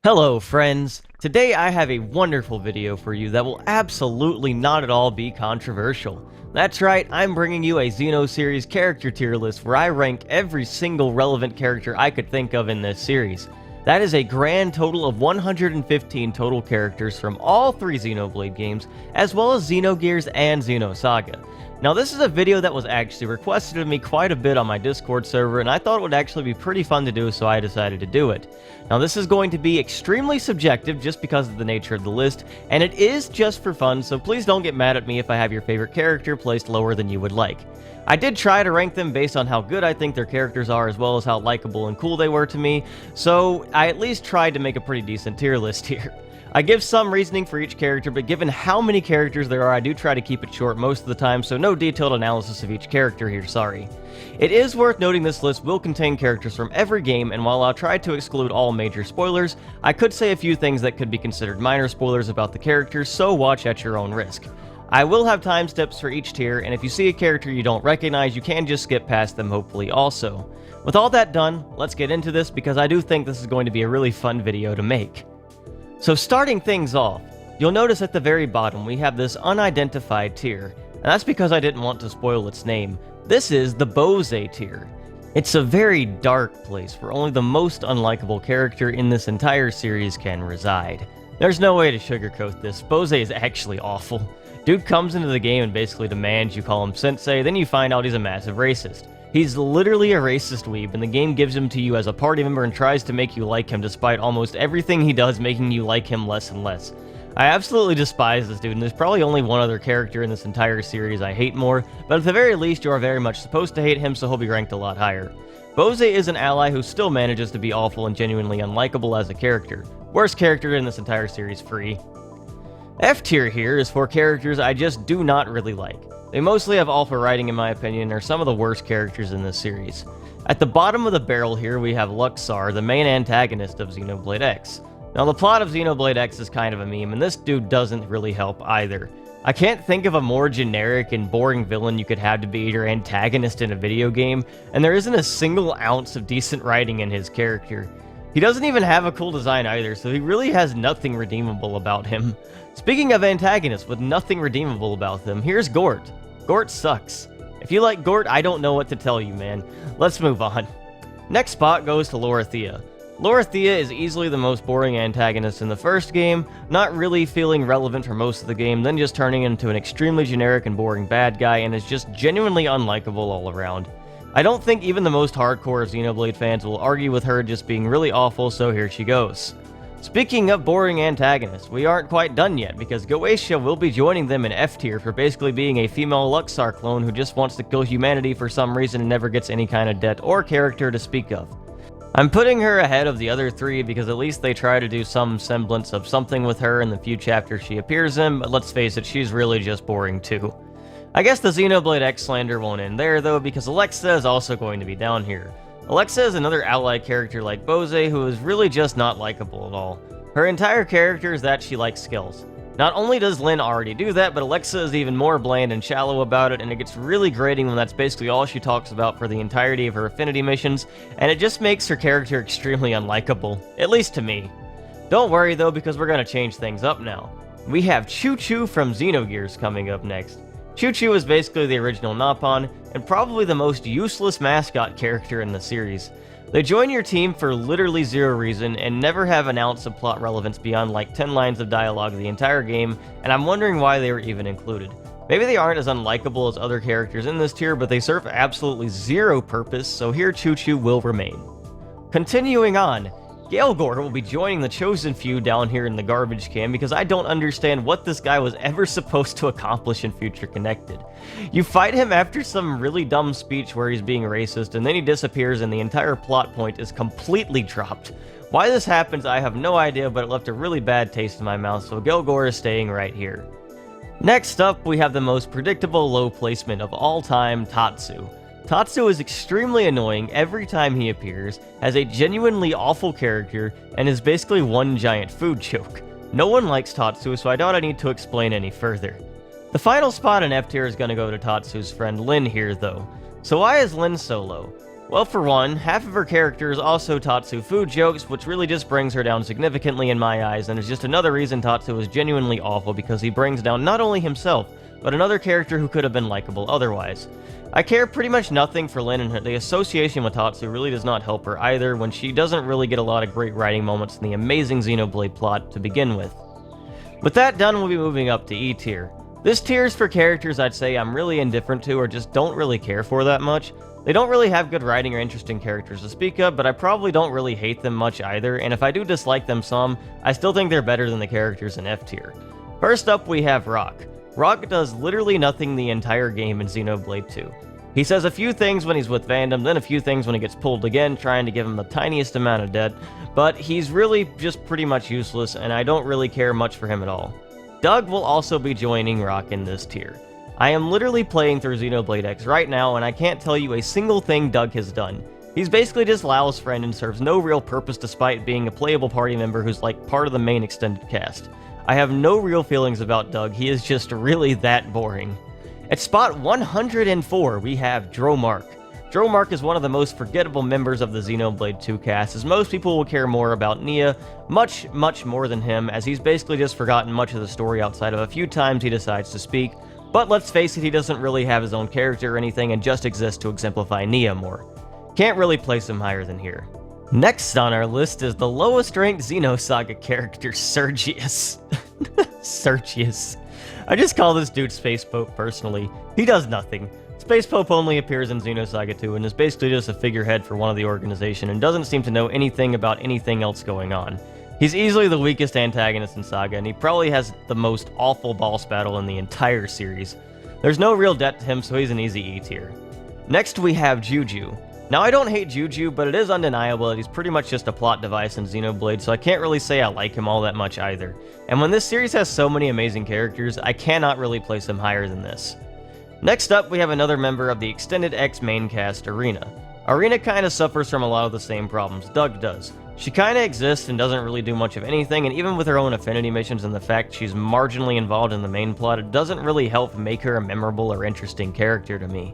Hello friends! Today I have a wonderful video for you that will absolutely not at all be controversial. That's right, I'm bringing you a Xeno series character tier list where I rank every single relevant character I could think of in this series. That is a grand total of 115 total characters from all three Xenoblade games, as well as Xenogears and Xenosaga. Now this is a video that was actually requested of me quite a bit on my Discord server, and I thought it would actually be pretty fun to do, so I decided to do it. Now this is going to be extremely subjective just because of the nature of the list, and it is just for fun, so please don't get mad at me if I have your favorite character placed lower than you would like. I did try to rank them based on how good I think their characters are as well as how likable and cool they were to me, so I at least tried to make a pretty decent tier list here. I give some reasoning for each character, but given how many characters there are, I do try to keep it short most of the time, so no detailed analysis of each character here, sorry. It is worth noting this list will contain characters from every game, and while I'll try to exclude all major spoilers, I could say a few things that could be considered minor spoilers about the characters, so watch at your own risk. I will have time steps for each tier, and if you see a character you don't recognize, you can just skip past them hopefully also. With all that done, let's get into this because I do think this is going to be a really fun video to make. So starting things off, you'll notice at the very bottom we have this unidentified tier, and that's because I didn't want to spoil its name. This is the Bose tier. It's a very dark place where only the most unlikable character in this entire series can reside. There's no way to sugarcoat this, Bose is actually awful. Dude comes into the game and basically demands you call him sensei, then you find out he's a massive racist. He's literally a racist weeb, and the game gives him to you as a party member and tries to make you like him despite almost everything he does making you like him less and less. I absolutely despise this dude, and there's probably only one other character in this entire series I hate more, but at the very least you are very much supposed to hate him, so he'll be ranked a lot higher. Bose is an ally who still manages to be awful and genuinely unlikable as a character. Worst character in this entire series, free. F tier here is for characters I just do not really like. They mostly have awful writing in my opinion and are some of the worst characters in this series. At the bottom of the barrel here we have Luxar, the main antagonist of Xenoblade X. Now the plot of Xenoblade X is kind of a meme, and this dude doesn't really help either. I can't think of a more generic and boring villain you could have to be your antagonist in a video game, and there isn't a single ounce of decent writing in his character. He doesn't even have a cool design either, so he really has nothing redeemable about him. Speaking of antagonists with nothing redeemable about them, here's Gort. Gort sucks. If you like Gort, I don't know what to tell you, man. Let's move on. Next spot goes to Lorithia. Lorithia is easily the most boring antagonist in the first game, not really feeling relevant for most of the game, then just turning into an extremely generic and boring bad guy, and is just genuinely unlikable all around. I don't think even the most hardcore Xenoblade fans will argue with her just being really awful, so here she goes. Speaking of boring antagonists, we aren't quite done yet, because Goetia will be joining them in F tier for basically being a female Luxar clone who just wants to kill humanity for some reason and never gets any kind of debt or character to speak of. I'm putting her ahead of the other three because at least they try to do some semblance of something with her in the few chapters she appears in, but let's face it, she's really just boring too. I guess the Xenoblade X slander won't end there though, because Alexa is also going to be down here. Alexa is another ally character like Bose who is really just not likable at all. Her entire character is that she likes skills. Not only does Lyn already do that, but Alexa is even more bland and shallow about it, and it gets really grating when that's basically all she talks about for the entirety of her affinity missions, and it just makes her character extremely unlikable, at least to me. Don't worry though, because we're going to change things up now. We have Choo Choo from Xenogears coming up next. Choo Choo is basically the original Napon, and probably the most useless mascot character in the series. They join your team for literally zero reason, and never have an ounce of plot relevance beyond like 10 lines of dialogue the entire game, and I'm wondering why they were even included. Maybe they aren't as unlikable as other characters in this tier, but they serve absolutely zero purpose, so here Choo Choo will remain. Continuing on, Gaelgor will be joining the Chosen Few down here in the garbage can because I don't understand what this guy was ever supposed to accomplish in Future Connected. You fight him after some really dumb speech where he's being racist, and then he disappears and the entire plot point is completely dropped. Why this happens I have no idea, but it left a really bad taste in my mouth, so Gaelgor is staying right here. Next up, we have the most predictable low placement of all time, Tatsu. Tatsu is extremely annoying every time he appears, has a genuinely awful character, and is basically one giant food joke. No one likes Tatsu, so I doubt I need to explain any further. The final spot in F tier is going to go to Tatsu's friend Lyn here though. So why is Lyn so low? Well, for one, half of her character is also Tatsu food jokes, which really just brings her down significantly in my eyes, and is just another reason Tatsu is genuinely awful because he brings down not only himself, but another character who could have been likable otherwise. I care pretty much nothing for Lin, and the association with Tatsu really does not help her either when she doesn't really get a lot of great writing moments in the amazing Xenoblade plot to begin with. With that done, we'll be moving up to E tier. This tier is for characters I'd say I'm really indifferent to or just don't really care for that much. They don't really have good writing or interesting characters to speak of, but I probably don't really hate them much either, and if I do dislike them some, I still think they're better than the characters in F tier. First up, we have Rock. Rock does literally nothing the entire game in Xenoblade 2. He says a few things when he's with Vandom, then a few things when he gets pulled again, trying to give him the tiniest amount of debt, but he's really just pretty much useless, and I don't really care much for him at all. Doug will also be joining Rock in this tier. I am literally playing through Xenoblade X right now, and I can't tell you a single thing Doug has done. He's basically just Lao's friend and serves no real purpose despite being a playable party member who's like part of the main extended cast. I have no real feelings about Doug, he is just really that boring. At spot 104, we have Dromark. Dromark is one of the most forgettable members of the Xenoblade 2 cast, as most people will care more about Nia, much more than him, as he's basically just forgotten much of the story outside of a few times he decides to speak. But let's face it, he doesn't really have his own character or anything and just exists to exemplify Nia more. Can't really place him higher than here. Next on our list is the lowest ranked Xenosaga character, Sergius. Sergius. I just call this dude Space Pope personally. He does nothing. Space Pope only appears in Xenosaga 2 and is basically just a figurehead for one of the organization and doesn't seem to know anything about anything else going on. He's easily the weakest antagonist in Saga, and he probably has the most awful boss battle in the entire series. There's no real depth to him, so he's an easy E tier. Next we have Juju. Now I don't hate Juju, but it is undeniable that he's pretty much just a plot device in Xenoblade, so I can't really say I like him all that much either. And when this series has so many amazing characters, I cannot really place him higher than this. Next up, we have another member of the Extended X main cast, Arena. Arena kinda suffers from a lot of the same problems Doug does. She kinda exists and doesn't really do much of anything, and even with her own affinity missions and the fact she's marginally involved in the main plot, it doesn't really help make her a memorable or interesting character to me.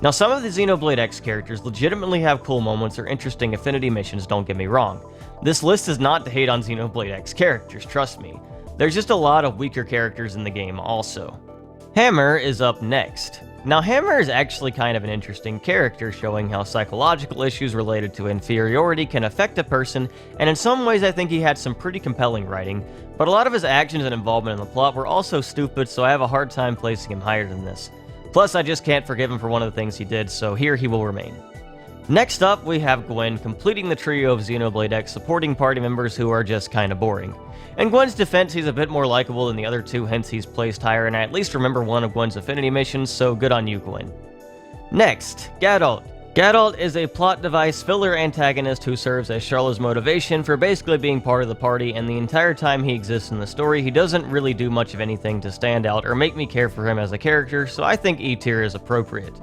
Now, some of the Xenoblade X characters legitimately have cool moments or interesting affinity missions, don't get me wrong. This list is not to hate on Xenoblade X characters, trust me. There's just a lot of weaker characters in the game also. Hammer is up next. Now, Hammer is actually kind of an interesting character, showing how psychological issues related to inferiority can affect a person, and in some ways I think he had some pretty compelling writing, but a lot of his actions and involvement in the plot were also stupid, so I have a hard time placing him higher than this. Plus, I just can't forgive him for one of the things he did, so here he will remain. Next up, we have Gwen, completing the trio of Xenoblade X supporting party members who are just kinda boring. In Gwen's defense, he's a bit more likable than the other two, hence he's placed higher, and I at least remember one of Gwen's affinity missions, so good on you, Gwen. Next, Gadot. Gadot is a plot device filler antagonist who serves as Charlotte's motivation for basically being part of the party, and the entire time he exists in the story, he doesn't really do much of anything to stand out or make me care for him as a character, so I think E tier is appropriate.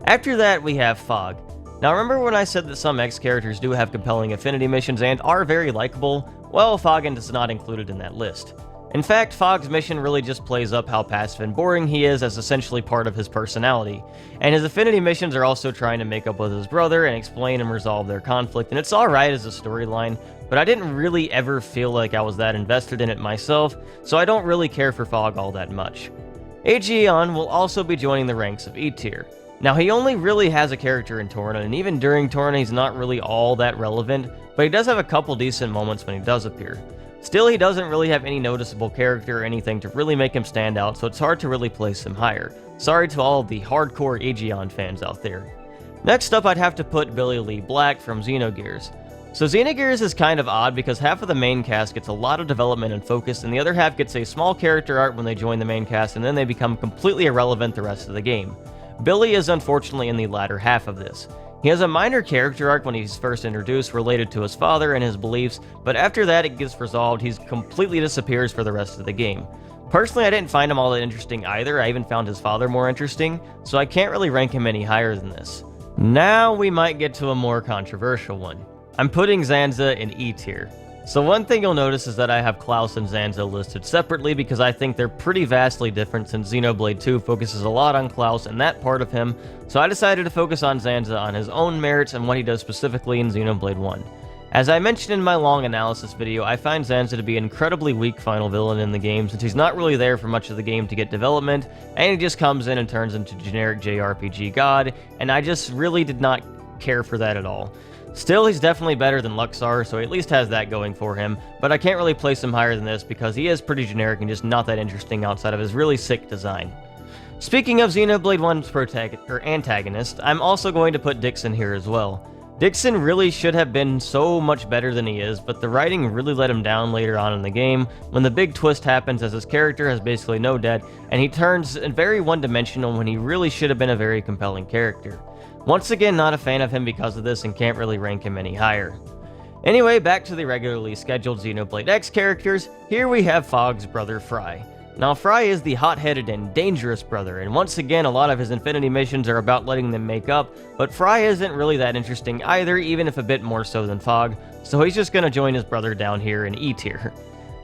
After that, we have Fog. Now, remember when I said that some X characters do have compelling affinity missions and are very likable? Well, Foggen is not included in that list. In fact, Fog's mission really just plays up how passive and boring he is as essentially part of his personality, and his affinity missions are also trying to make up with his brother and explain and resolve their conflict, and it's alright as a storyline, but I didn't really ever feel like I was that invested in it myself, so I don't really care for Fog all that much. Aegeon will also be joining the ranks of E tier. Now, he only really has a character in Torna, and even during Torna he's not really all that relevant, but he does have a couple decent moments when he does appear. Still, he doesn't really have any noticeable character or anything to really make him stand out, so it's hard to really place him higher. Sorry to all of the hardcore Aegeon fans out there. Next up, I'd have to put Billy Lee Black from Xenogears. So Xenogears is kind of odd because half of the main cast gets a lot of development and focus, and the other half gets a small character arc when they join the main cast, and then they become completely irrelevant the rest of the game. Billy is unfortunately in the latter half of this. He has a minor character arc when he's first introduced related to his father and his beliefs, but after that it gets resolved, he completely disappears for the rest of the game. Personally, I didn't find him all that interesting either. I even found his father more interesting, so I can't really rank him any higher than this. Now we might get to a more controversial one. I'm putting Zanza in E tier. So one thing you'll notice is that I have Klaus and Zanza listed separately because I think they're pretty vastly different, since Xenoblade 2 focuses a lot on Klaus and that part of him, so I decided to focus on Zanza on his own merits and what he does specifically in Xenoblade 1. As I mentioned in my long analysis video, I find Zanza to be an incredibly weak final villain in the game, since he's not really there for much of the game to get development, and he just comes in and turns into generic JRPG god, and I just really did not care for that at all. Still, he's definitely better than Luxar, so he at least has that going for him, but I can't really place him higher than this because he is pretty generic and just not that interesting outside of his really sick design. Speaking of Xenoblade 1's antagonist, I'm also going to put Dixon here as well. Dixon really should have been so much better than he is, but the writing really let him down later on in the game, when the big twist happens as his character has basically no depth, and he turns very one-dimensional when he really should have been a very compelling character. Once again, not a fan of him because of this and can't really rank him any higher. Anyway, back to the regularly scheduled Xenoblade X characters. Here we have Fog's brother Fry. Now, Fry is the hot-headed and dangerous brother, and once again, a lot of his Infinity missions are about letting them make up, but Fry isn't really that interesting either, even if a bit more so than Fog, so he's just gonna join his brother down here in E tier.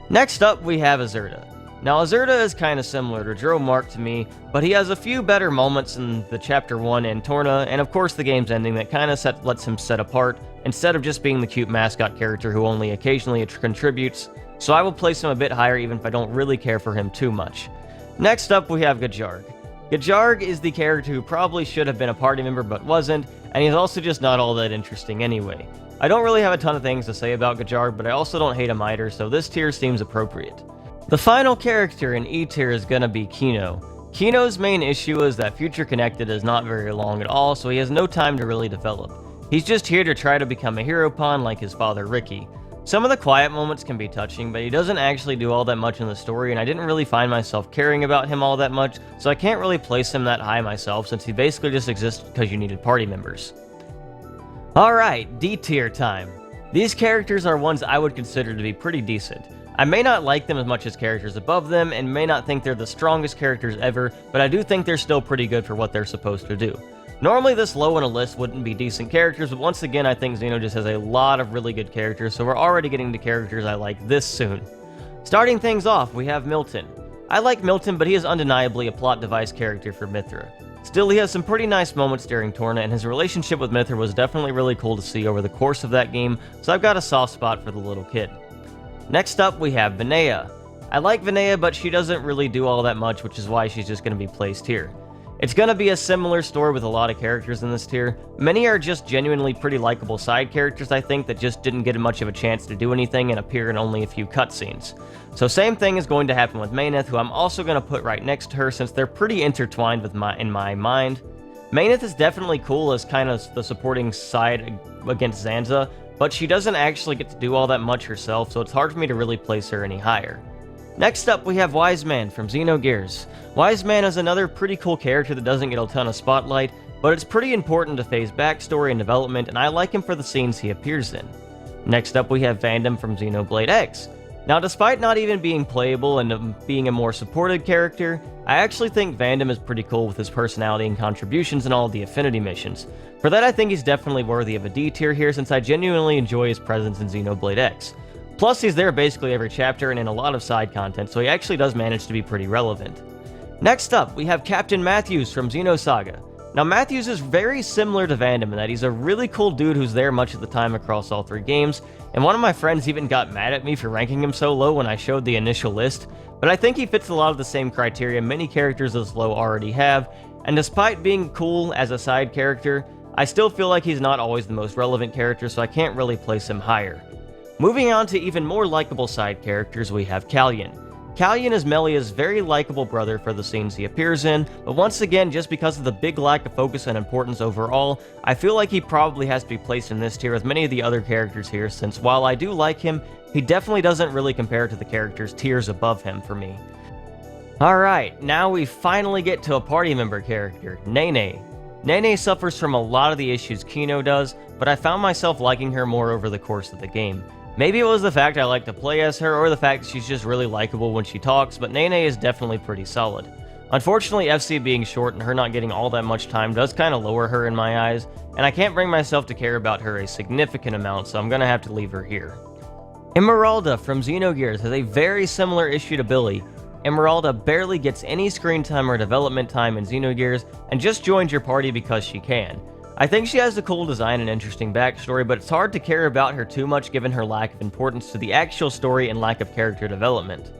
Next up, we have Azurda. Now, Azurda is kind of similar to Dro Mark to me, but he has a few better moments in the Chapter 1 and Torna, and of course the game's ending that kind of lets him set apart, instead of just being the cute mascot character who only occasionally contributes, so I will place him a bit higher even if I don't really care for him too much. Next up, we have Gajarg. Gajarg is the character who probably should have been a party member but wasn't, and he's also just not all that interesting anyway. I don't really have a ton of things to say about Gajarg, but I also don't hate him either, so this tier seems appropriate. The final character in E tier is gonna be Xeno. Xeno's main issue is that Future Connected is not very long at all, so he has no time to really develop. He's just here to try to become a hero pawn like his father Ricky. Some of the quiet moments can be touching, but he doesn't actually do all that much in the story, and I didn't really find myself caring about him all that much, so I can't really place him that high myself since he basically just exists because you needed party members. Alright, D tier time. These characters are ones I would consider to be pretty decent. I may not like them as much as characters above them, and may not think they're the strongest characters ever, but I do think they're still pretty good for what they're supposed to do. Normally this low in a list wouldn't be decent characters, but once again I think Xeno just has a lot of really good characters, so we're already getting to characters I like this soon. Starting things off, we have Milton. I like Milton, but he is undeniably a plot device character for Mithra. Still, he has some pretty nice moments during Torna, and his relationship with Mithra was definitely really cool to see over the course of that game, so I've got a soft spot for the little kid. Next up, we have Vinaya. I like Vinaya, but she doesn't really do all that much, which is why she's just going to be placed here. It's going to be a similar story with a lot of characters in this tier. Many are just genuinely pretty likable side characters, I think, that just didn't get much of a chance to do anything and appear in only a few cutscenes. So same thing is going to happen with Mayneth, who I'm also going to put right next to her since they're pretty intertwined in my mind. Mayneth is definitely cool as kind of the supporting side against Zanza, but she doesn't actually get to do all that much herself, so it's hard for me to really place her any higher. Next up, we have Wise Man from Xenogears. Wise Man is another pretty cool character that doesn't get a ton of spotlight, but it's pretty important to Faye's backstory and development, and I like him for the scenes he appears in. Next up, we have Vandam from Xenoblade X. Now, despite not even being playable and being a more supported character, I actually think Vandam is pretty cool with his personality and contributions in all of the Affinity missions. For that, I think he's definitely worthy of a D tier here, since I genuinely enjoy his presence in Xenoblade X. Plus, he's there basically every chapter and in a lot of side content, so he actually does manage to be pretty relevant. Next up, we have Captain Matthews from Xenosaga. Now, Matthews is very similar to Vandam in that he's a really cool dude who's there much of the time across all three games, and one of my friends even got mad at me for ranking him so low when I showed the initial list, but I think he fits a lot of the same criteria many characters this low already have, and despite being cool as a side character, I still feel like he's not always the most relevant character, so I can't really place him higher. Moving on to even more likable side characters, we have Kalyan. Kalyan is Melia's very likable brother for the scenes he appears in, but once again, just because of the big lack of focus and importance overall, I feel like he probably has to be placed in this tier with many of the other characters here, since while I do like him, he definitely doesn't really compare to the characters tiers above him for me. Alright, now we finally get to a party member character, Nene. Nene suffers from a lot of the issues Kino does, but I found myself liking her more over the course of the game. Maybe it was the fact I like to play as her, or the fact that she's just really likable when she talks, but Nene is definitely pretty solid. Unfortunately, FC being short and her not getting all that much time does kind of lower her in my eyes, and I can't bring myself to care about her a significant amount, so I'm gonna have to leave her here. Emeralda from Xenogears has a very similar issue to Billy. Emeralda barely gets any screen time or development time in Xenogears and just joins your party because she can. I think she has a cool design and interesting backstory, but it's hard to care about her too much given her lack of importance to the actual story and lack of character development.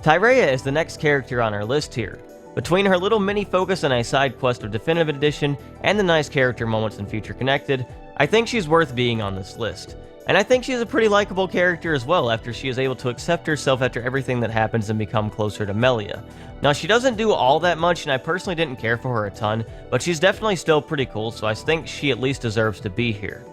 Tyrea is the next character on our list here. Between her little mini focus and a side quest of Definitive Edition and the nice character moments in Future Connected, I think she's worth being on this list. And I think she's a pretty likable character as well after she is able to accept herself after everything that happens and become closer to Melia. Now she doesn't do all that much and I personally didn't care for her a ton, but she's definitely still pretty cool, so I think she at least deserves to be here.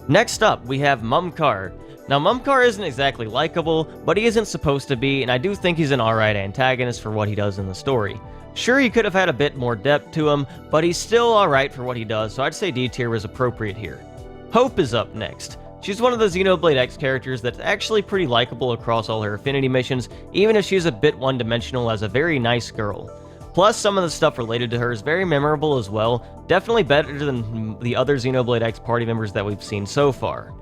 Next up, we have Mumkar. Now Mumkar isn't exactly likable, but he isn't supposed to be, and I do think he's an alright antagonist for what he does in the story. Sure, he could have had a bit more depth to him, but he's still alright for what he does, so I'd say D tier was appropriate here. Hope is up next. She's one of the Xenoblade X characters that's actually pretty likable across all her affinity missions, even if she's a bit one-dimensional as a very nice girl. Plus, some of the stuff related to her is very memorable as well, definitely better than the other Xenoblade X party members that we've seen so far.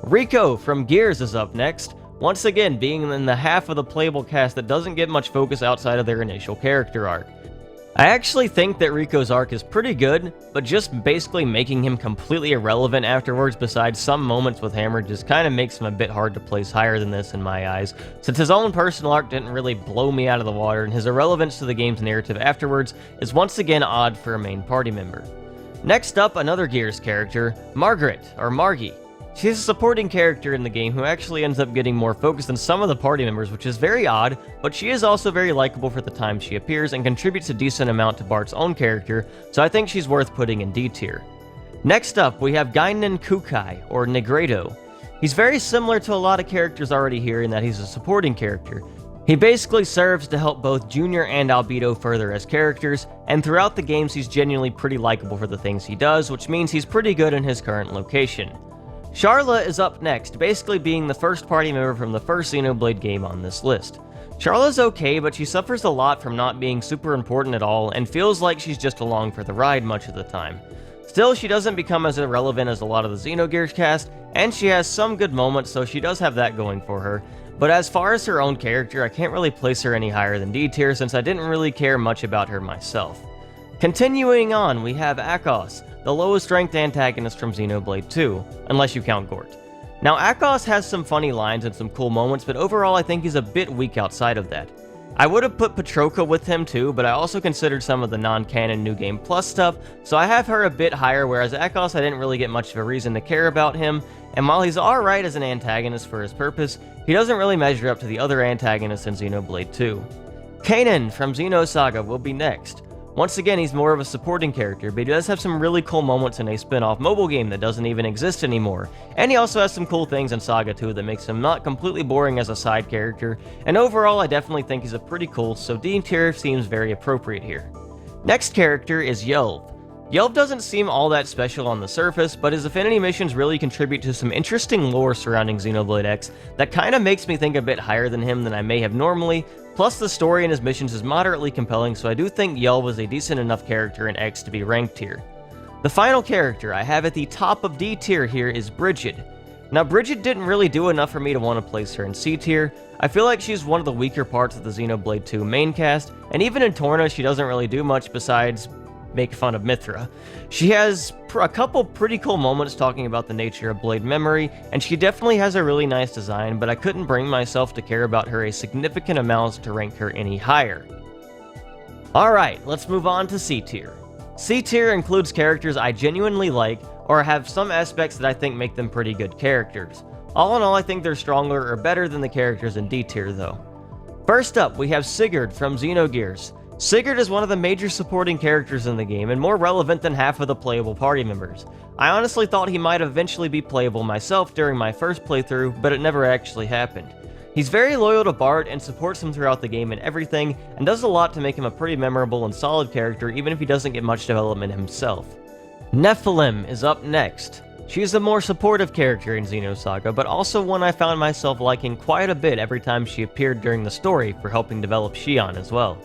Rico from Gears is up next, once again being in the half of the playable cast that doesn't get much focus outside of their initial character arc. I actually think that Rico's arc is pretty good, but just basically making him completely irrelevant afterwards besides some moments with Hammer just kind of makes him a bit hard to place higher than this in my eyes, since his own personal arc didn't really blow me out of the water and his irrelevance to the game's narrative afterwards is once again odd for a main party member. Next up, another Gears character, Margaret, or Margie. She's a supporting character in the game who actually ends up getting more focus than some of the party members, which is very odd, but she is also very likable for the time she appears and contributes a decent amount to Bart's own character, so I think she's worth putting in D tier. Next up, we have Gainen Kukai, or Negredo. He's very similar to a lot of characters already here in that he's a supporting character. He basically serves to help both Junior and Albedo further as characters, and throughout the games he's genuinely pretty likable for the things he does, which means he's pretty good in his current location. Charla is up next, basically being the first party member from the first Xenoblade game on this list. Charla's okay, but she suffers a lot from not being super important at all, and feels like she's just along for the ride much of the time. Still, she doesn't become as irrelevant as a lot of the Xenogears cast, and she has some good moments, so she does have that going for her. But as far as her own character, I can't really place her any higher than D tier since I didn't really care much about her myself. Continuing on, we have Akos, the lowest ranked antagonist from Xenoblade 2, unless you count Gort. Now Akos has some funny lines and some cool moments, but overall I think he's a bit weak outside of that. I would have put Petroka with him too, but I also considered some of the non-canon New Game Plus stuff, so I have her a bit higher, whereas Akos I didn't really get much of a reason to care about him, and while he's alright as an antagonist for his purpose, he doesn't really measure up to the other antagonists in Xenoblade 2. Kanan from Xenosaga will be next. Once again, he's more of a supporting character, but he does have some really cool moments in a spin-off mobile game that doesn't even exist anymore. And he also has some cool things in Saga 2 that makes him not completely boring as a side character, and overall I definitely think he's a pretty cool, so D tier seems very appropriate here. Next character is Yelv. Yelv doesn't seem all that special on the surface, but his affinity missions really contribute to some interesting lore surrounding Xenoblade X that kinda makes me think a bit higher than him than I may have normally. Plus, the story in his missions is moderately compelling, so I do think Yelv was a decent enough character in X to be ranked here. The final character I have at the top of D tier here is Brigid. Now, Brigid didn't really do enough for me to want to place her in C tier. I feel like she's one of the weaker parts of the Xenoblade 2 main cast, and even in Torna she doesn't really do much besides make fun of Mithra. She has a couple pretty cool moments talking about the nature of blade memory, and she definitely has a really nice design, but I couldn't bring myself to care about her a significant amount to rank her any higher. Alright, let's move on to C tier. C tier includes characters I genuinely like, or have some aspects that I think make them pretty good characters. All in all, I think they're stronger or better than the characters in D tier though. First up, we have Sigurd from Xenogears. Sigurd is one of the major supporting characters in the game and more relevant than half of the playable party members. I honestly thought he might eventually be playable myself during my first playthrough, but it never actually happened. He's very loyal to Bart and supports him throughout the game and everything, and does a lot to make him a pretty memorable and solid character even if he doesn't get much development himself. Nephilim is up next. She's a more supportive character in Xenosaga, but also one I found myself liking quite a bit every time she appeared during the story for helping develop Xion as well.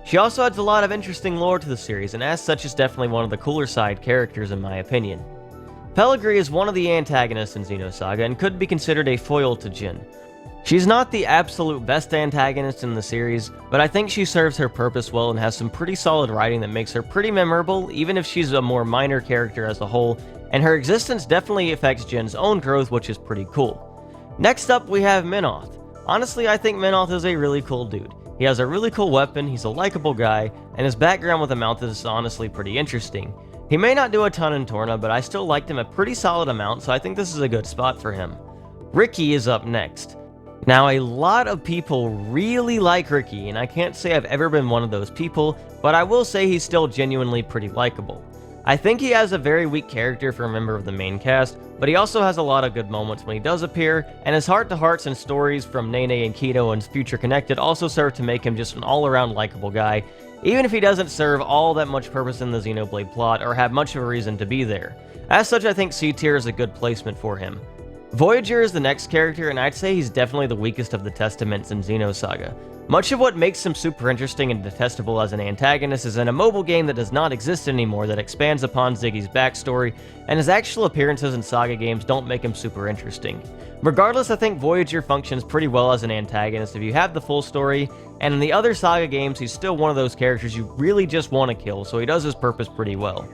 She also adds a lot of interesting lore to the series, and as such is definitely one of the cooler side characters in my opinion. Pellegri is one of the antagonists in Xenosaga and could be considered a foil to Jin. She's not the absolute best antagonist in the series, but I think she serves her purpose well and has some pretty solid writing that makes her pretty memorable, even if she's a more minor character as a whole, and her existence definitely affects Jin's own growth, which is pretty cool. Next up, we have Minoth. Honestly, I think Minoth is a really cool dude. He has a really cool weapon, he's a likable guy, and his background with the mouth is honestly pretty interesting. He may not do a ton in Torna, but I still liked him a pretty solid amount, so I think this is a good spot for him. Ricky is up next. Now, a lot of people really like Ricky, and I can't say I've ever been one of those people, but I will say he's still genuinely pretty likable. I think he has a very weak character for a member of the main cast, but he also has a lot of good moments when he does appear, and his heart-to-hearts and stories from Nene and Xeno and Future Connected also serve to make him just an all-around likable guy, even if he doesn't serve all that much purpose in the Xenoblade plot or have much of a reason to be there. As such, I think C tier is a good placement for him. Voyager is the next character, and I'd say he's definitely the weakest of the Testaments in Xenosaga. Much of what makes him super interesting and detestable as an antagonist is in a mobile game that does not exist anymore that expands upon Ziggy's backstory, and his actual appearances in Saga games don't make him super interesting. Regardless, I think Voyager functions pretty well as an antagonist if you have the full story, and in the other Saga games he's still one of those characters you really just want to kill, so he does his purpose pretty well.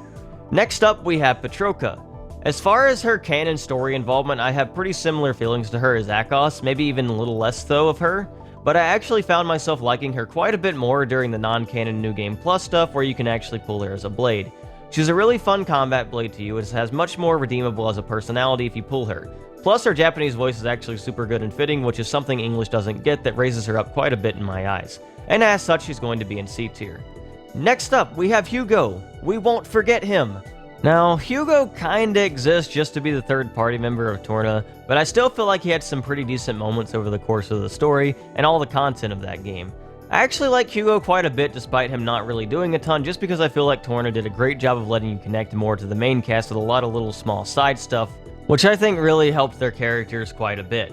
Next up, we have Petroka. As far as her canon story involvement, I have pretty similar feelings to her as Akos, maybe even a little less though of her, but I actually found myself liking her quite a bit more during the non-canon New Game Plus stuff where you can actually pull her as a blade. She's a really fun combat blade to use, and has much more redeemable as a personality if you pull her. Plus, her Japanese voice is actually super good and fitting, which is something English doesn't get that raises her up quite a bit in my eyes. And as such, she's going to be in C tier. Next up, we have Hugo. We won't forget him. Now, Hugo kinda exists just to be the third-party member of Torna, but I still feel like he had some pretty decent moments over the course of the story and all the content of that game. I actually like Hugo quite a bit despite him not really doing a ton, just because I feel like Torna did a great job of letting you connect more to the main cast with a lot of little small side stuff, which I think really helped their characters quite a bit.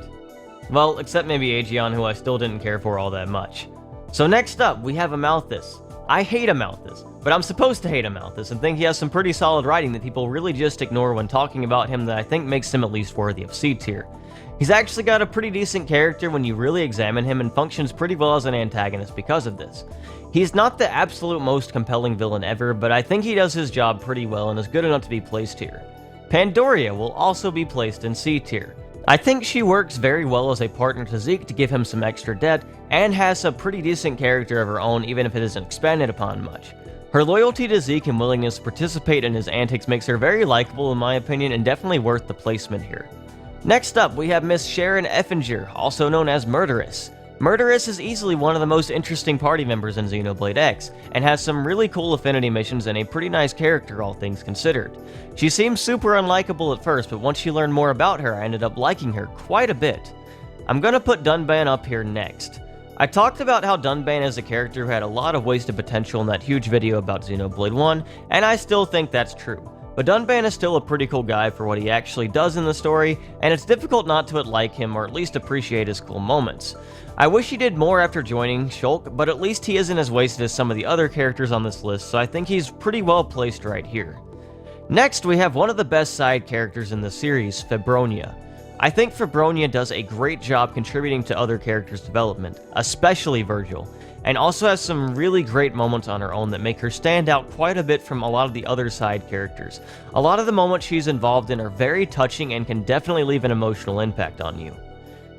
Well, except maybe Aegeon, who I still didn't care for all that much. So next up, we have Amalthus. I hate Amalthus, but I'm supposed to hate Amalthus and think he has some pretty solid writing that people really just ignore when talking about him that I think makes him at least worthy of C tier. He's actually got a pretty decent character when you really examine him and functions pretty well as an antagonist because of this. He's not the absolute most compelling villain ever, but I think he does his job pretty well and is good enough to be placed here. Pandoria will also be placed in C tier. I think she works very well as a partner to Zeke to give him some extra depth, and has a pretty decent character of her own even if it isn't expanded upon much. Her loyalty to Zeke and willingness to participate in his antics makes her very likable in my opinion and definitely worth the placement here. Next up, we have Miss Sharon Effinger, also known as Murderess. Murderess is easily one of the most interesting party members in Xenoblade X, and has some really cool affinity missions and a pretty nice character all things considered. She seems super unlikable at first, but once you learn more about her, I ended up liking her quite a bit. I'm gonna put Dunban up here next. I talked about how Dunban is a character who had a lot of wasted potential in that huge video about Xenoblade 1, and I still think that's true. But Dunban is still a pretty cool guy for what he actually does in the story, and it's difficult not to like him or at least appreciate his cool moments. I wish he did more after joining Shulk, but at least he isn't as wasted as some of the other characters on this list, so I think he's pretty well placed right here. Next, we have one of the best side characters in the series, Febronia. I think Febronia does a great job contributing to other characters' development, especially Virgil, and also has some really great moments on her own that make her stand out quite a bit from a lot of the other side characters. A lot of the moments she's involved in are very touching and can definitely leave an emotional impact on you.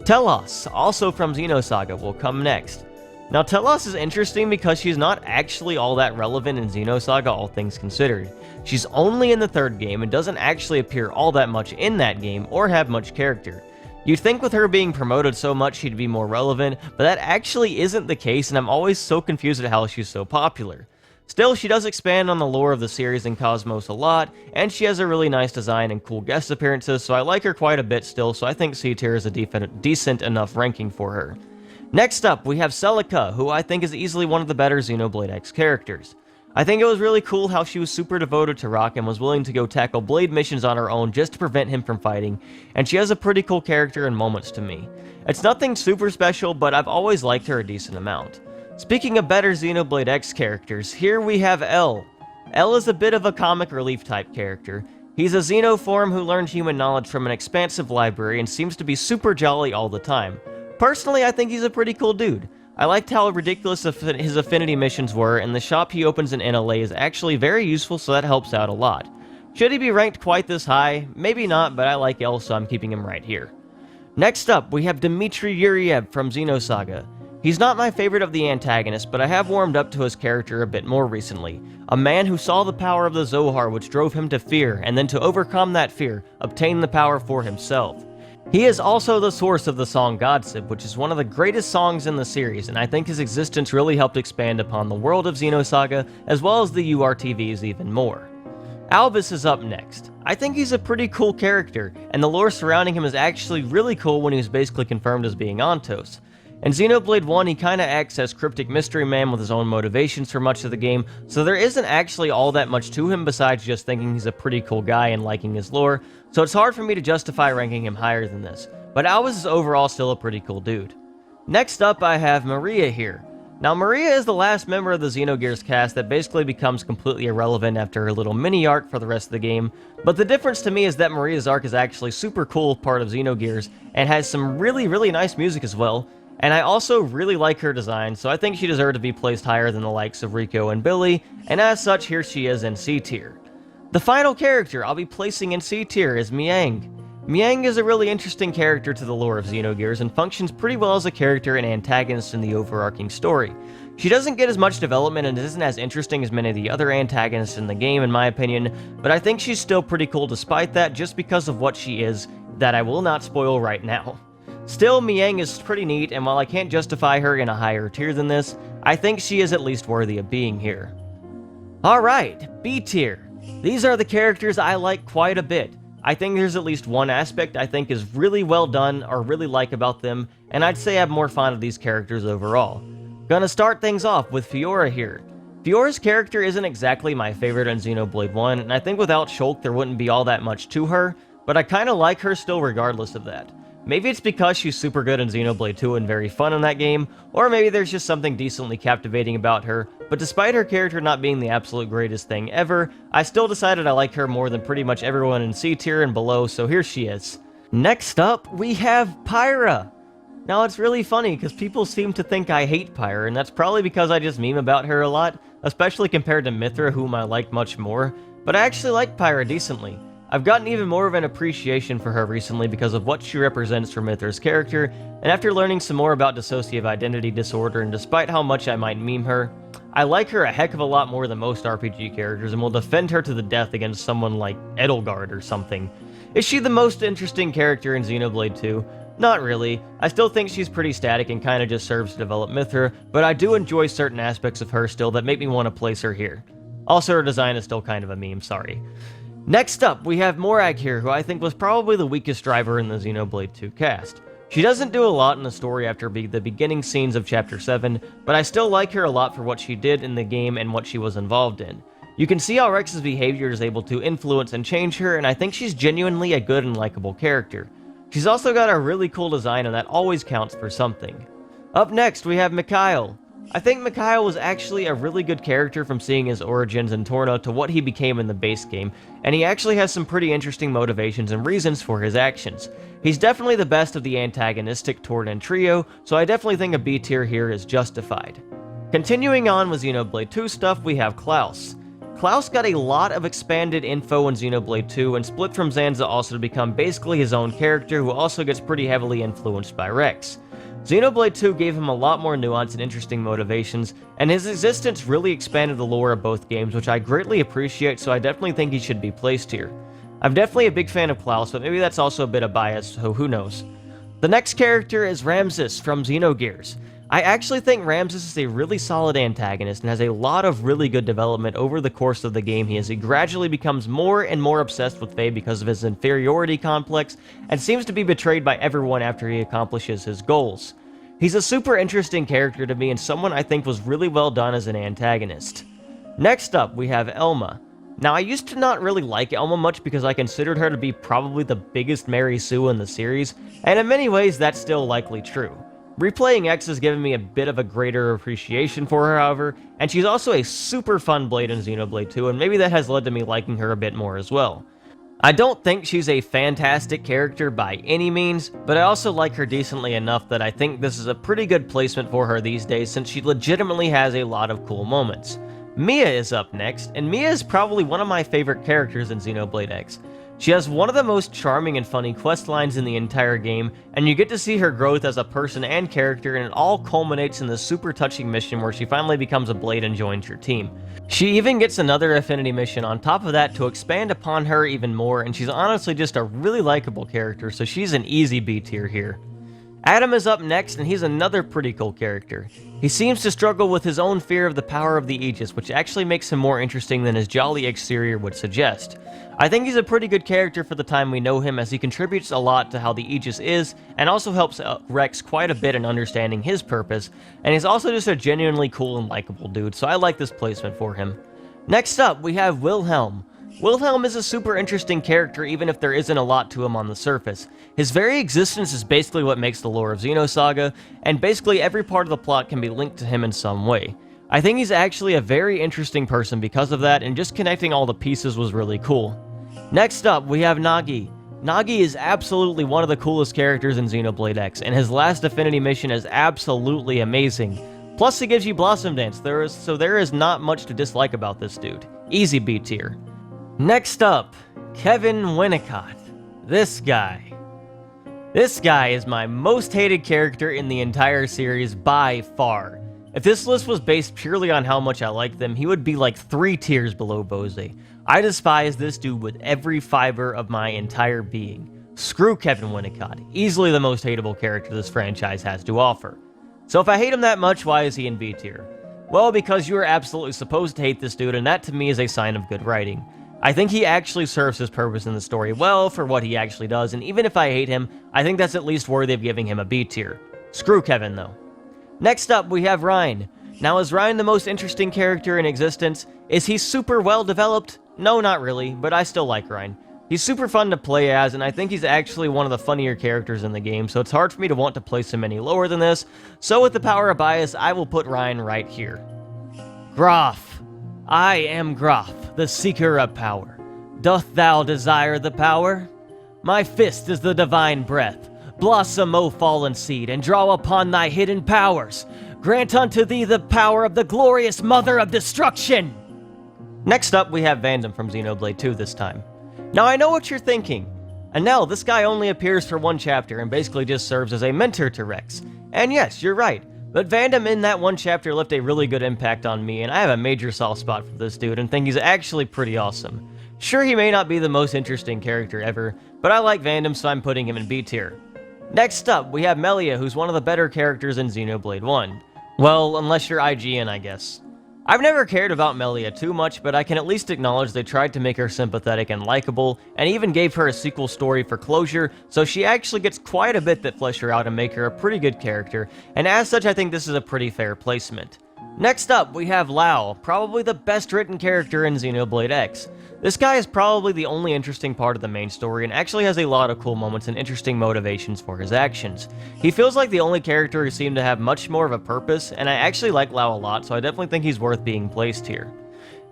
Telos, also from Xenosaga, will come next. Now Telos is interesting because she's not actually all that relevant in Xenosaga, all things considered. She's only in the third game and doesn't actually appear all that much in that game or have much character. You'd think with her being promoted so much she'd be more relevant, but that actually isn't the case, and I'm always so confused at how she's so popular. Still, she does expand on the lore of the series and Cosmos a lot, and she has a really nice design and cool guest appearances, so I like her quite a bit still, so I think C tier is a decent enough ranking for her. Next up, we have Celica, who I think is easily one of the better Xenoblade X characters. I think it was really cool how she was super devoted to Rock and was willing to go tackle Blade missions on her own just to prevent him from fighting, and she has a pretty cool character and moments to me. It's nothing super special, but I've always liked her a decent amount. Speaking of better Xenoblade X characters, here we have L. L is a bit of a comic relief type character. He's a Xenoform who learned human knowledge from an expansive library and seems to be super jolly all the time. Personally, I think he's a pretty cool dude. I liked how ridiculous his affinity missions were, and the shop he opens in NLA is actually very useful, so that helps out a lot. Should he be ranked quite this high? Maybe not, but I like L, so I'm keeping him right here. Next up, we have Dmitry Yuriev from Xenosaga. He's not my favorite of the antagonists, but I have warmed up to his character a bit more recently. A man who saw the power of the Zohar which drove him to fear, and then to overcome that fear, obtain the power for himself. He is also the source of the song Godsip, which is one of the greatest songs in the series, and I think his existence really helped expand upon the world of Xenosaga, as well as the URTVs even more. Albus is up next. I think he's a pretty cool character, and the lore surrounding him is actually really cool when he was basically confirmed as being Ontos. In Xenoblade 1, he kinda acts as Cryptic Mystery Man with his own motivations for much of the game, so there isn't actually all that much to him besides just thinking he's a pretty cool guy and liking his lore, so it's hard for me to justify ranking him higher than this, but Albus is overall still a pretty cool dude. Next up, I have Maria here. Now, Maria is the last member of the Xenogears cast that basically becomes completely irrelevant after her little mini-arc for the rest of the game, but the difference to me is that Maria's arc is actually super cool part of Xenogears, and has some really nice music as well, and I also really like her design, so I think she deserved to be placed higher than the likes of Rico and Billy, and as such, here she is in C tier. The final character I'll be placing in C tier is Miang. Miang is a really interesting character to the lore of Xenogears and functions pretty well as a character and antagonist in the overarching story. She doesn't get as much development and isn't as interesting as many of the other antagonists in the game in my opinion, but I think she's still pretty cool despite that just because of what she is, that I will not spoil right now. Still, Miang is pretty neat, and while I can't justify her in a higher tier than this, I think she is at least worthy of being here. Alright, B tier. These are the characters I like quite a bit. I think there's at least one aspect I think is really well done or really like about them, and I'd say I'm more fond of these characters overall. Gonna start things off with Fiora here. Fiora's character isn't exactly my favorite in Xenoblade 1, and I think without Shulk there wouldn't be all that much to her, but I kinda like her still regardless of that. Maybe it's because she's super good in Xenoblade 2 and very fun in that game, or maybe there's just something decently captivating about her, but despite her character not being the absolute greatest thing ever, I still decided I like her more than pretty much everyone in C tier and below, so here she is. Next up, we have Pyra. Now it's really funny because people seem to think I hate Pyra, and that's probably because I just meme about her a lot, especially compared to Mithra, whom I like much more, but I actually like Pyra decently. I've gotten even more of an appreciation for her recently because of what she represents for Mithra's character, and after learning some more about dissociative identity disorder, and despite how much I might meme her, I like her a heck of a lot more than most RPG characters and will defend her to the death against someone like Edelgard or something. Is she the most interesting character in Xenoblade 2? Not really. I still think she's pretty static and kinda just serves to develop Mithra, but I do enjoy certain aspects of her still that make me want to place her here. Also, her design is still kind of a meme, sorry. Next up, we have Morag here, who I think was probably the weakest driver in the Xenoblade 2 cast. She doesn't do a lot in the story after the beginning scenes of Chapter 7, but I still like her a lot for what she did in the game and what she was involved in. You can see how Rex's behavior is able to influence and change her, and I think she's genuinely a good and likable character. She's also got a really cool design, and that always counts for something. Up next, we have Mikhail. I think Mikhail was actually a really good character from seeing his origins in Torna to what he became in the base game, and he actually has some pretty interesting motivations and reasons for his actions. He's definitely the best of the antagonistic Tornan trio, so I definitely think a B tier here is justified. Continuing on with Xenoblade 2 stuff, we have Klaus. Klaus got a lot of expanded info in Xenoblade 2 and split from Zanza also to become basically his own character who also gets pretty heavily influenced by Rex. Xenoblade 2 gave him a lot more nuance and interesting motivations, and his existence really expanded the lore of both games, which I greatly appreciate, so I definitely think he should be placed here. I'm definitely a big fan of Klaus, but maybe that's also a bit of bias, so who knows. The next character is Ramsus from Xenogears. I actually think Ramsus is a really solid antagonist and has a lot of really good development over the course of the game as he gradually becomes more and more obsessed with Faye because of his inferiority complex and seems to be betrayed by everyone after he accomplishes his goals. He's a super interesting character to me and someone I think was really well done as an antagonist. Next up, we have Elma. Now, I used to not really like Elma much because I considered her to be probably the biggest Mary Sue in the series, and in many ways that's still likely true. Replaying X has given me a bit of a greater appreciation for her, however, and she's also a super fun blade in Xenoblade 2, and maybe that has led to me liking her a bit more as well. I don't think she's a fantastic character by any means, but I also like her decently enough that I think this is a pretty good placement for her these days since she legitimately has a lot of cool moments. Mia is up next, and Mia is probably one of my favorite characters in Xenoblade X. She has one of the most charming and funny quest lines in the entire game, and you get to see her growth as a person and character, and it all culminates in this super touching mission where she finally becomes a Blade and joins your team. She even gets another affinity mission on top of that to expand upon her even more, and she's honestly just a really likable character, so she's an easy B tier here. Adam is up next, and he's another pretty cool character. He seems to struggle with his own fear of the power of the Aegis, which actually makes him more interesting than his jolly exterior would suggest. I think he's a pretty good character for the time we know him, as he contributes a lot to how the Aegis is, and also helps Rex quite a bit in understanding his purpose, and he's also just a genuinely cool and likable dude, so I like this placement for him. Next up, we have Wilhelm. Wilhelm is a super interesting character even if there isn't a lot to him on the surface. His very existence is basically what makes the lore of Xenosaga, and basically every part of the plot can be linked to him in some way. I think he's actually a very interesting person because of that, and just connecting all the pieces was really cool. Next up, we have Nagi. Nagi is absolutely one of the coolest characters in Xenoblade X, and his last Affinity mission is absolutely amazing. Plus, he gives you Blossom Dance, so there is not much to dislike about this dude. Easy B tier. Next up, Kevin Winnicott. This guy is my most hated character in the entire series by far. If this list was based purely on how much I like them, he would be like 3 tiers below Bose. I despise this dude with every fiber of my entire being. Screw Kevin Winnicott, easily the most hateable character this franchise has to offer. So if I hate him that much, why is he in B tier? Well, because you are absolutely supposed to hate this dude, and that to me is a sign of good writing. I think he actually serves his purpose in the story well for what he actually does, and even if I hate him, I think that's at least worthy of giving him a B tier. Screw Kevin, though. Next up, we have Reyn. Now, is Reyn the most interesting character in existence? Is he super well developed? No, not really, but I still like Reyn. He's super fun to play as, and I think he's actually one of the funnier characters in the game, so it's hard for me to want to place him any lower than this, so with the power of bias, I will put Reyn right here. Grahf. I am Grahf, the seeker of power. Doth thou desire the power? My fist is the divine breath. Blossom, O fallen seed, and draw upon thy hidden powers. Grant unto thee the power of the glorious mother of destruction! Next up, we have Vandham from Xenoblade 2 this time. Now, I know what you're thinking. Enel, this guy only appears for 1 chapter and basically just serves as a mentor to Rex. And yes, you're right. But Vandham in that 1 chapter left a really good impact on me, and I have a major soft spot for this dude and think he's actually pretty awesome. Sure, he may not be the most interesting character ever, but I like Vandham, so I'm putting him in B tier. Next up, we have Melia, who's one of the better characters in Xenoblade 1. Well, unless you're IGN, I guess. I've never cared about Melia too much, but I can at least acknowledge they tried to make her sympathetic and likable, and even gave her a sequel story for closure, so she actually gets quite a bit that flesh her out and make her a pretty good character, and as such I think this is a pretty fair placement. Next up, we have Lao, probably the best written character in Xenoblade X. This guy is probably the only interesting part of the main story and actually has a lot of cool moments and interesting motivations for his actions. He feels like the only character who seemed to have much more of a purpose, and I actually like Lao a lot, so I definitely think he's worth being placed here.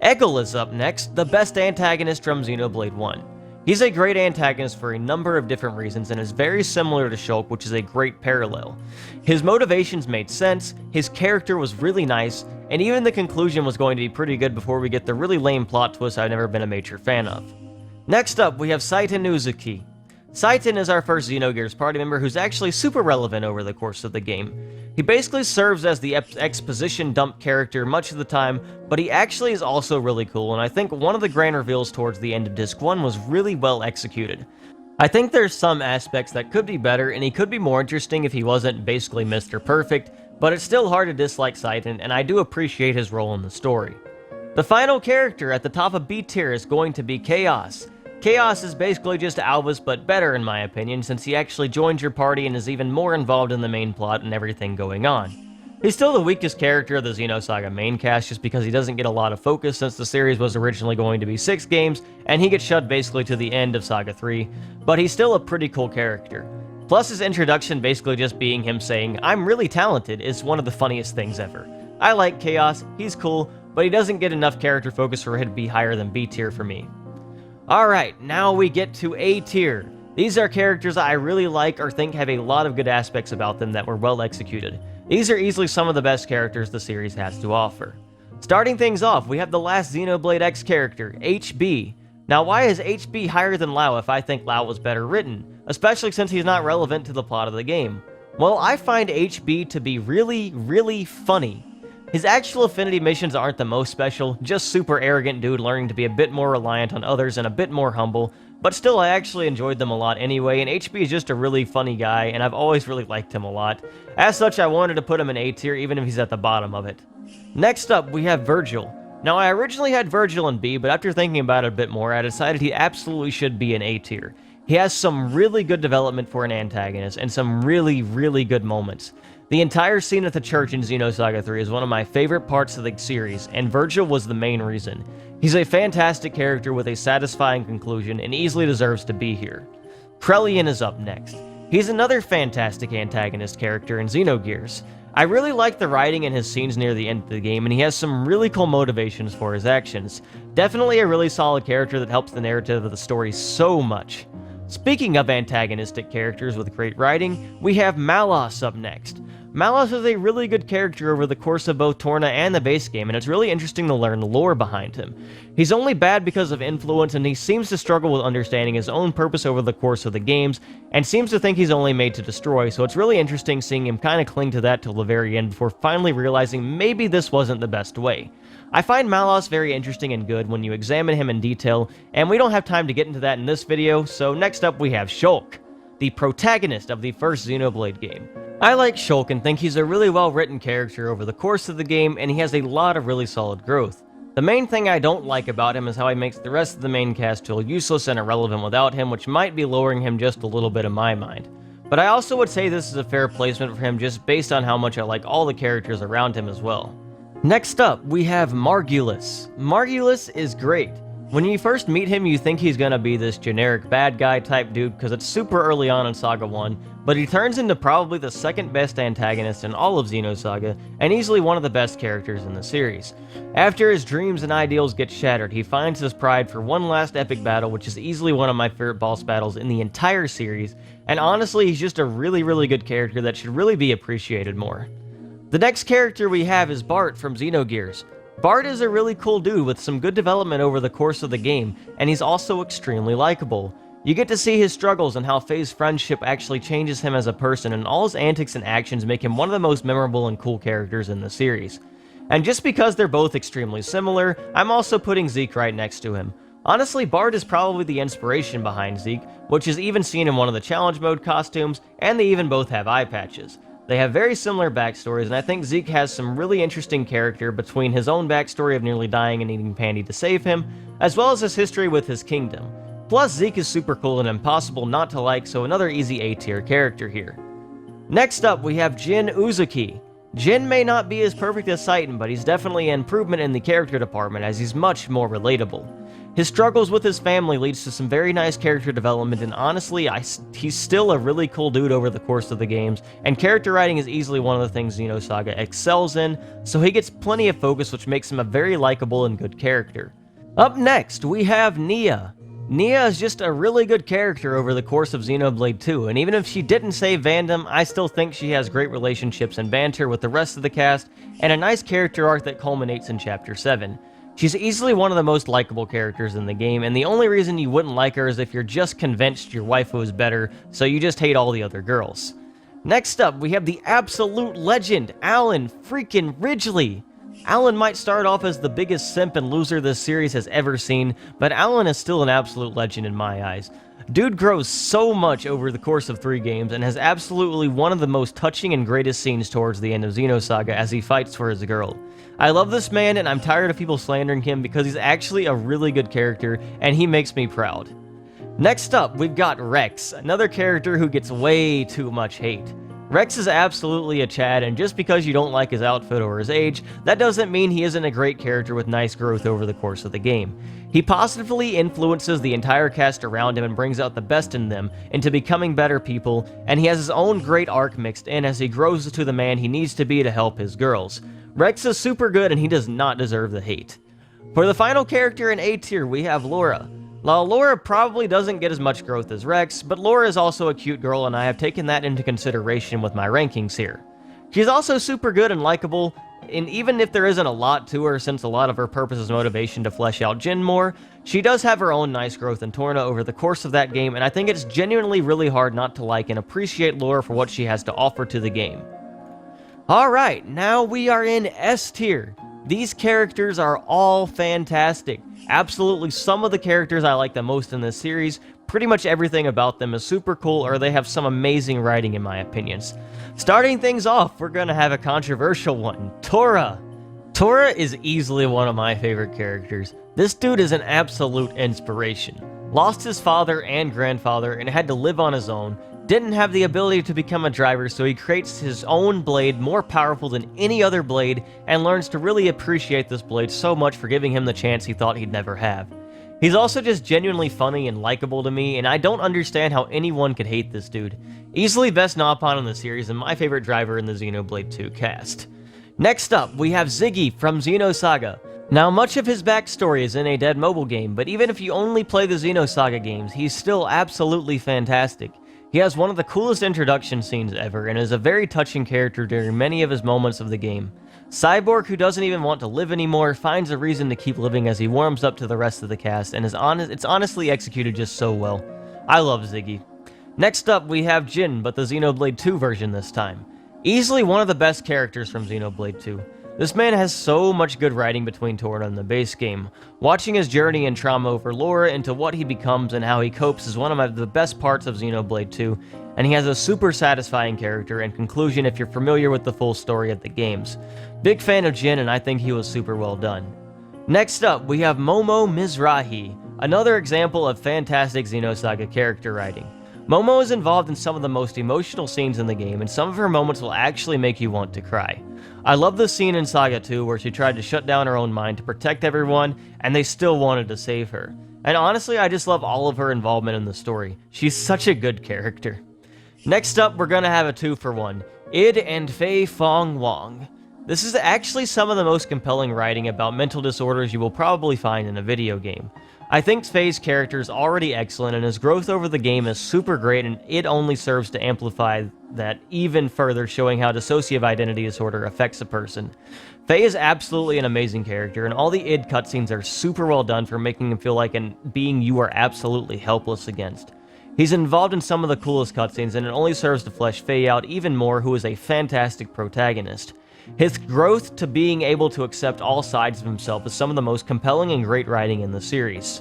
Egil is up next, the best antagonist from Xenoblade 1. He's a great antagonist for a number of different reasons and is very similar to Shulk, which is a great parallel. His motivations made sense, his character was really nice, and even the conclusion was going to be pretty good before we get the really lame plot twist I've never been a major fan of. Next up, we have Saiten Uzuki. Saiten is our first Xenogears party member who's actually super relevant over the course of the game. He basically serves as the exposition dump character much of the time, but he actually is also really cool, and I think one of the grand reveals towards the end of Disc 1 was really well executed. I think there's some aspects that could be better, and he could be more interesting if he wasn't basically Mr. Perfect, but it's still hard to dislike Saiten, and I do appreciate his role in the story. The final character at the top of B tier is going to be Chaos. Chaos is basically just Albus, but better in my opinion, since he actually joins your party and is even more involved in the main plot and everything going on. He's still the weakest character of the Xenosaga main cast just because he doesn't get a lot of focus since the series was originally going to be 6 games, and he gets shoved basically to the end of Saga 3, but he's still a pretty cool character. Plus his introduction basically just being him saying, "I'm really talented," is one of the funniest things ever. I like Chaos, he's cool, but he doesn't get enough character focus for him to be higher than B tier for me. Alright, now we get to A tier. These are characters I really like or think have a lot of good aspects about them that were well executed. These are easily some of the best characters the series has to offer. Starting things off, we have the last Xenoblade X character, HB. Now why is HB higher than Lao if I think Lao was better written, especially since he's not relevant to the plot of the game? Well, I find HB to be really funny. His actual affinity missions aren't the most special, just super arrogant dude learning to be a bit more reliant on others and a bit more humble, but still I actually enjoyed them a lot anyway, and HB is just a really funny guy, and I've always really liked him a lot. As such, I wanted to put him in A tier even if he's at the bottom of it. Next up, we have Virgil. Now, I originally had Virgil in B, but after thinking about it a bit more, I decided he absolutely should be in A tier. He has some really good development for an antagonist, and some really good moments. The entire scene at the church in Xenosaga 3 is one of my favorite parts of the series, and Virgil was the main reason. He's a fantastic character with a satisfying conclusion, and easily deserves to be here. Krelian is up next. He's another fantastic antagonist character in Xenogears. I really like the writing in his scenes near the end of the game, and he has some really cool motivations for his actions. Definitely a really solid character that helps the narrative of the story so much. Speaking of antagonistic characters with great writing, we have Malos up next. Malos is a really good character over the course of both Torna and the base game, and it's really interesting to learn the lore behind him. He's only bad because of influence, and he seems to struggle with understanding his own purpose over the course of the games, and seems to think he's only made to destroy, so it's really interesting seeing him kind of cling to that till the very end before finally realizing maybe this wasn't the best way. I find Malos very interesting and good when you examine him in detail, and we don't have time to get into that in this video, so next up we have Shulk, the protagonist of the first Xenoblade game. I like Shulk and think he's a really well written character over the course of the game, and he has a lot of really solid growth. The main thing I don't like about him is how he makes the rest of the main cast feel useless and irrelevant without him, which might be lowering him just a little bit in my mind. But I also would say this is a fair placement for him just based on how much I like all the characters around him as well. Next up, we have Margulis. Margulis is great. When you first meet him, you think he's gonna be this generic bad guy type dude because it's super early on in Saga 1, but he turns into probably the second best antagonist in all of Xenosaga, and easily one of the best characters in the series. After his dreams and ideals get shattered, he finds his pride for one last epic battle, which is easily one of my favorite boss battles in the entire series, and honestly, he's just a really good character that should really be appreciated more. The next character we have is Bart from Xenogears. Bart is a really cool dude with some good development over the course of the game, and he's also extremely likable. You get to see his struggles and how Faye's friendship actually changes him as a person, and all his antics and actions make him one of the most memorable and cool characters in the series. And just because they're both extremely similar, I'm also putting Zeke right next to him. Honestly, Bart is probably the inspiration behind Zeke, which is even seen in one of the challenge mode costumes, and they even both have eye patches. They have very similar backstories, and I think Zeke has some really interesting character between his own backstory of nearly dying and needing Pandy to save him, as well as his history with his kingdom. Plus, Zeke is super cool and impossible not to like, so another easy A-tier character here. Next up, we have Jin Uzuki. Jin may not be as perfect as Citan, but he's definitely an improvement in the character department as he's much more relatable. His struggles with his family leads to some very nice character development, and honestly, he's still a really cool dude over the course of the games, and character writing is easily one of the things Xenosaga excels in, so he gets plenty of focus, which makes him a very likable and good character. Up next, we have Nia. Nia is just a really good character over the course of Xenoblade 2, and even if she didn't save Vandam, I still think she has great relationships and banter with the rest of the cast, and a nice character arc that culminates in Chapter 7. She's easily one of the most likable characters in the game, and the only reason you wouldn't like her is if you're just convinced your waifu is better, so you just hate all the other girls. Next up, we have the absolute legend, Alan freaking Ridgely. Alan might start off as the biggest simp and loser this series has ever seen, but Alan is still an absolute legend in my eyes. Dude grows so much over the course of 3 games and has absolutely one of the most touching and greatest scenes towards the end of Xenosaga as he fights for his girl. I love this man, and I'm tired of people slandering him because he's actually a really good character, and he makes me proud. Next up, we've got Rex, another character who gets way too much hate. Rex is absolutely a Chad, and just because you don't like his outfit or his age, that doesn't mean he isn't a great character with nice growth over the course of the game. He positively influences the entire cast around him and brings out the best in them into becoming better people, and he has his own great arc mixed in as he grows to the man he needs to be to help his girls. Rex is super good, and he does not deserve the hate. For the final character in A tier, we have Laura. While Laura probably doesn't get as much growth as Rex, but Laura is also a cute girl and I have taken that into consideration with my rankings here. She's also super good and likable, and even if there isn't a lot to her since a lot of her purpose is motivation to flesh out Jin more, she does have her own nice growth in Torna over the course of that game, and I think it's genuinely really hard not to like and appreciate Laura for what she has to offer to the game. Alright, now we are in S tier. These characters are all fantastic. Absolutely some of the characters I like the most in this series. Pretty much everything about them is super cool, or they have some amazing writing in my opinions. Starting things off, we're gonna have a controversial one, Tora. Tora is easily one of my favorite characters. This dude is an absolute inspiration. Lost his father and grandfather and had to live on his own. Didn't have the ability to become a driver, so he creates his own blade more powerful than any other blade and learns to really appreciate this blade so much for giving him the chance he thought he'd never have. He's also just genuinely funny and likable to me, and I don't understand how anyone could hate this dude. Easily best Nopon in the series and my favorite driver in the Xenoblade 2 cast. Next up, we have Ziggy from Xenosaga. Now, much of his backstory is in a dead mobile game, but even if you only play the Xenosaga games, he's still absolutely fantastic. He has one of the coolest introduction scenes ever, and is a very touching character during many of his moments of the game. Cyborg, who doesn't even want to live anymore, finds a reason to keep living as he warms up to the rest of the cast, and it's honestly executed just so well. I love Ziggy. Next up, we have Jin, but the Xenoblade 2 version this time. Easily one of the best characters from Xenoblade 2. This man has so much good writing between Torna and the base game. Watching his journey and trauma over Laura into what he becomes and how he copes is one of the best parts of Xenoblade 2, and he has a super satisfying character and conclusion if you're familiar with the full story of the games. Big fan of Jin, and I think he was super well done. Next up, we have Momo Mizrahi, another example of fantastic Xenosaga character writing. Momo is involved in some of the most emotional scenes in the game, and some of her moments will actually make you want to cry. I love the scene in Saga 2 where she tried to shut down her own mind to protect everyone, and they still wanted to save her. And honestly, I just love all of her involvement in the story. She's such a good character. Next up, we're gonna have a 2-for-1, Id and Fei Fong Wong. This is actually some of the most compelling writing about mental disorders you will probably find in a video game. I think Fei's character is already excellent, and his growth over the game is super great, and it only serves to amplify that even further, showing how dissociative identity disorder affects a person. Fei is absolutely an amazing character, and all the id cutscenes are super well done for making him feel like a being you are absolutely helpless against. He's involved in some of the coolest cutscenes, and it only serves to flesh Fei out even more, who is a fantastic protagonist. His growth to being able to accept all sides of himself is some of the most compelling and great writing in the series.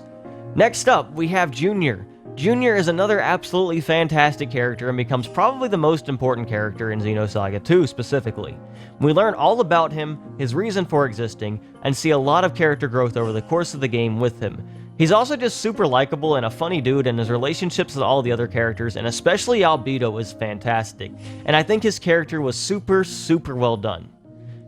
Next up, we have Junior. Junior is another absolutely fantastic character and becomes probably the most important character in Xenosaga 2 specifically. We learn all about him, his reason for existing, and see a lot of character growth over the course of the game with him. He's also just super likable and a funny dude, and his relationships with all the other characters, and especially Albedo, is fantastic. And I think his character was super well done.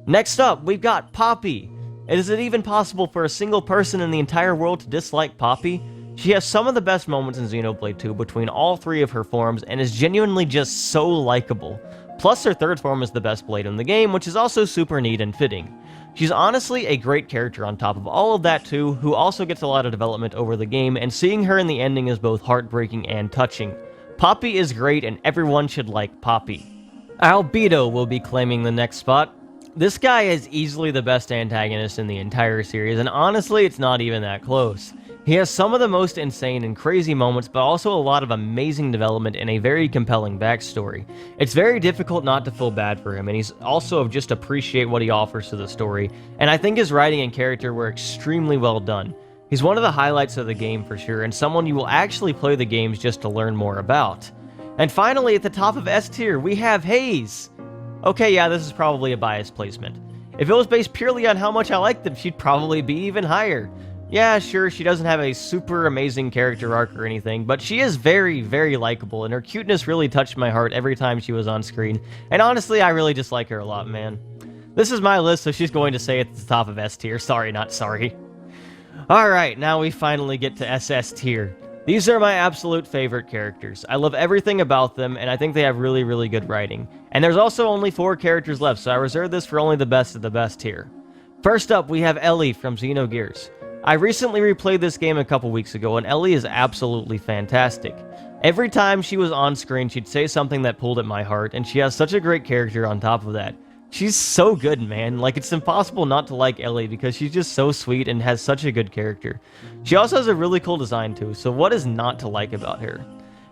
Next up, we've got Poppy. Is it even possible for a single person in the entire world to dislike Poppy? She has some of the best moments in Xenoblade 2 between all three of her forms, and is genuinely just so likable. Plus, her third form is the best blade in the game, which is also super neat and fitting. She's honestly a great character on top of all of that too, who also gets a lot of development over the game, and seeing her in the ending is both heartbreaking and touching. Poppy is great, and everyone should like Poppy. Albedo will be claiming the next spot. This guy is easily the best antagonist in the entire series, and honestly, it's not even that close. He has some of the most insane and crazy moments, but also a lot of amazing development and a very compelling backstory. It's very difficult not to feel bad for him, and he's also just appreciate what he offers to the story, and I think his writing and character were extremely well done. He's one of the highlights of the game for sure, and someone you will actually play the games just to learn more about. And finally, at the top of S tier, we have Haze. Okay, yeah, this is probably a biased placement. If it was based purely on how much I like them, she'd probably be even higher. Yeah, sure, she doesn't have a super amazing character arc or anything, but she is very likable, and her cuteness really touched my heart every time she was on screen. And honestly, I really just like her a lot, man. This is my list, so she's going to say at the top of S tier. Sorry, not sorry. Alright, now we finally get to SS tier. These are my absolute favorite characters. I love everything about them, and I think they have really good writing. And there's also only 4 characters left, so I reserve this for only the best of the best here. First up, we have Ellie from Xenogears. I recently replayed this game a couple weeks ago, and Ellie is absolutely fantastic. Every time she was on screen, she'd say something that pulled at my heart, and she has such a great character on top of that. She's so good, man. Like, it's impossible not to like Ellie because she's just so sweet and has such a good character. She also has a really cool design too, so what is not to like about her?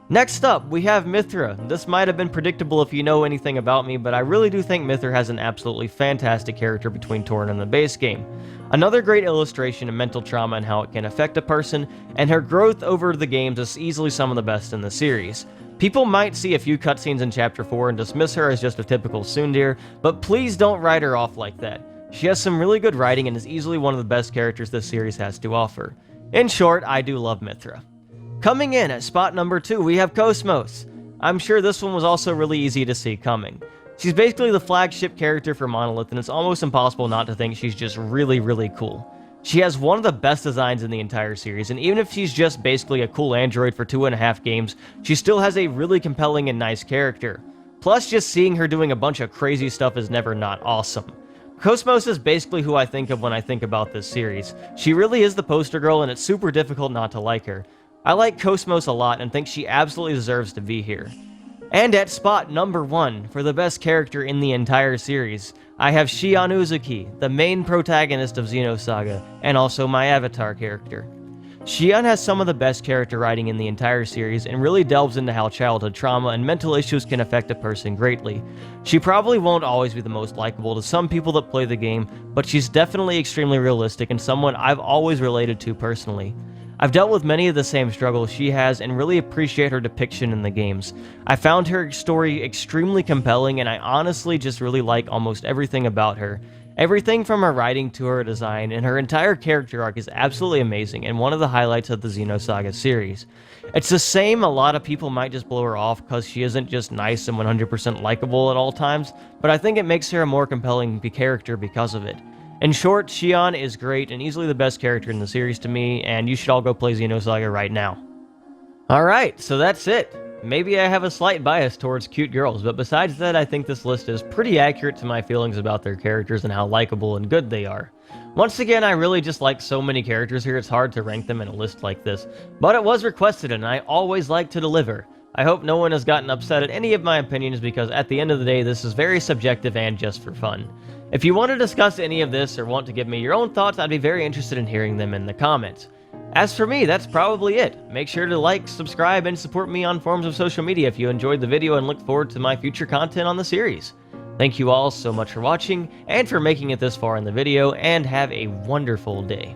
Next up, we have Mythra. This might have been predictable if you know anything about me, but I really do think Mythra has an absolutely fantastic character between Torrent and the base game. Another great illustration of mental trauma and how it can affect a person, and her growth over the games is easily some of the best in the series. People might see a few cutscenes in Chapter 4 and dismiss her as just a typical tsundere, but please don't write her off like that. She has some really good writing and is easily one of the best characters this series has to offer. In short, I do love Mythra. Coming in at spot number 2, we have Cosmos. I'm sure this one was also really easy to see coming. She's basically the flagship character for Monolith, and it's almost impossible not to think she's just really, really cool. She has one of the best designs in the entire series, and even if she's just basically a cool android for 2.5 games, she still has a really compelling and nice character. Plus, just seeing her doing a bunch of crazy stuff is never not awesome. Cosmos is basically who I think of when I think about this series. She really is the poster girl, and it's super difficult not to like her. I like Cosmos a lot and think she absolutely deserves to be here. And at spot number 1, for the best character in the entire series, I have Shion Uzuki, the main protagonist of Xenosaga, and also my avatar character. Shion has some of the best character writing in the entire series and really delves into how childhood trauma and mental issues can affect a person greatly. She probably won't always be the most likable to some people that play the game, but she's definitely extremely realistic and someone I've always related to personally. I've dealt with many of the same struggles she has and really appreciate her depiction in the games. I found her story extremely compelling, and I honestly just really like almost everything about her. Everything from her writing to her design, and her entire character arc is absolutely amazing and one of the highlights of the Xenosaga series. It's a shame a lot of people might just blow her off because she isn't just nice and 100% likable at all times, but I think it makes her a more compelling character because of it. In short, Shion is great and easily the best character in the series to me, and you should all go play Xenosaga right now. Alright, so that's it. Maybe I have a slight bias towards cute girls, but besides that, I think this list is pretty accurate to my feelings about their characters and how likable and good they are. Once again, I really just like so many characters here, it's hard to rank them in a list like this, but it was requested and I always like to deliver. I hope no one has gotten upset at any of my opinions because at the end of the day, this is very subjective and just for fun. If you want to discuss any of this or want to give me your own thoughts, I'd be very interested in hearing them in the comments. As for me, that's probably it. Make sure to like, subscribe, and support me on forms of social media if you enjoyed the video and look forward to my future content on the series. Thank you all so much for watching and for making it this far in the video, and have a wonderful day.